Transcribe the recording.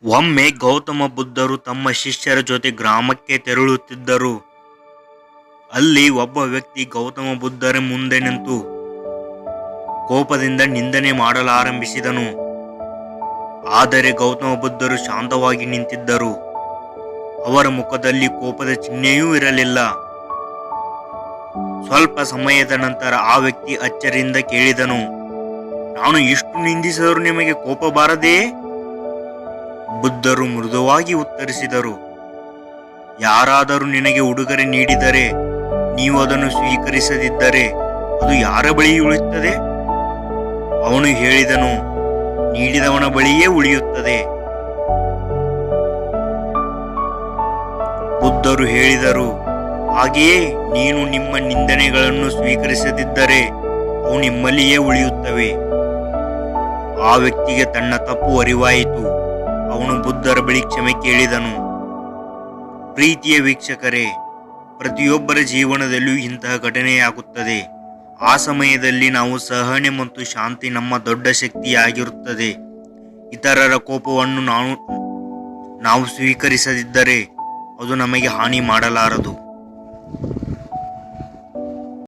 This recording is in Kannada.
ಒಮ್ಮೆ ಗೌತಮ ಬುದ್ಧರು ತಮ್ಮ ಶಿಷ್ಯರ ಜೊತೆ ಗ್ರಾಮಕ್ಕೆ ತೆರಳುತ್ತಿದ್ದರು. ಅಲ್ಲಿ ಒಬ್ಬ ವ್ಯಕ್ತಿ ಗೌತಮ ಬುದ್ಧರ ಮುಂದೆ ನಿಂತು ಕೋಪದಿಂದ ನಿಂದನೆ ಮಾಡಲಾರಂಭಿಸಿದನು. ಆದರೆ ಗೌತಮ ಬುದ್ಧರು ಶಾಂತವಾಗಿ ನಿಂತಿದ್ದರು. ಅವರ ಮುಖದಲ್ಲಿ ಕೋಪದ ಚಿಹ್ನೆಯೂ ಇರಲಿಲ್ಲ. ಸ್ವಲ್ಪ ಸಮಯದ ನಂತರ ಆ ವ್ಯಕ್ತಿ ಅಚ್ಚರಿಯಿಂದ ಕೇಳಿದನು, ನಾನು ಇಷ್ಟು ನಿಂದಿಸಿದರೂ ನಿಮಗೆ ಕೋಪ ಬಾರದೇ? ಬುದ್ಧರು ಮೃದುವಾಗಿ ಉತ್ತರಿಸಿದರು, ಯಾರಾದರೂ ನಿನಗೆ ಉಡುಗೊರೆ ನೀಡಿದರೆ ನೀವು ಅದನ್ನು ಸ್ವೀಕರಿಸದಿದ್ದರೆ ಅದು ಯಾರ ಬಳಿ ಉಳಿಯುತ್ತದೆ? ಅವನು ಹೇಳಿದನು, ನೀಡಿದವನ ಬಳಿಯೇ ಉಳಿಯುತ್ತದೆ. ಬುದ್ಧರು ಹೇಳಿದರು, ಹಾಗೆಯೇ ನೀನು ನಿಮ್ಮ ನಿಂದನೆಗಳನ್ನು ಸ್ವೀಕರಿಸದಿದ್ದರೆ ಅವು ನಿಮ್ಮಲ್ಲಿಯೇ ಉಳಿಯುತ್ತವೆ. ಆ ವ್ಯಕ್ತಿಗೆ ತನ್ನ ತಪ್ಪು ಅರಿವಾಯಿತು. ಅವನು ಬುದ್ಧರ ಬಳಿ ಕ್ಷಮೆ ಕೇಳಿದನು. ಪ್ರೀತಿಯ ವೀಕ್ಷಕರೇ, ಪ್ರತಿಯೊಬ್ಬರ ಜೀವನದಲ್ಲೂ ಇಂತಹ ಘಟನೆಯಾಗುತ್ತದೆ. ಆ ಸಮಯದಲ್ಲಿ ನಾವು ಸಹನೆ ಮತ್ತು ಶಾಂತಿ ನಮ್ಮ ದೊಡ್ಡ ಶಕ್ತಿಯಾಗಿರುತ್ತದೆ. ಇತರರ ಕೋಪವನ್ನು ನಾವು ಸ್ವೀಕರಿಸದಿದ್ದರೆ ಅದು ನಮಗೆ ಹಾನಿ ಮಾಡಲಾರದು.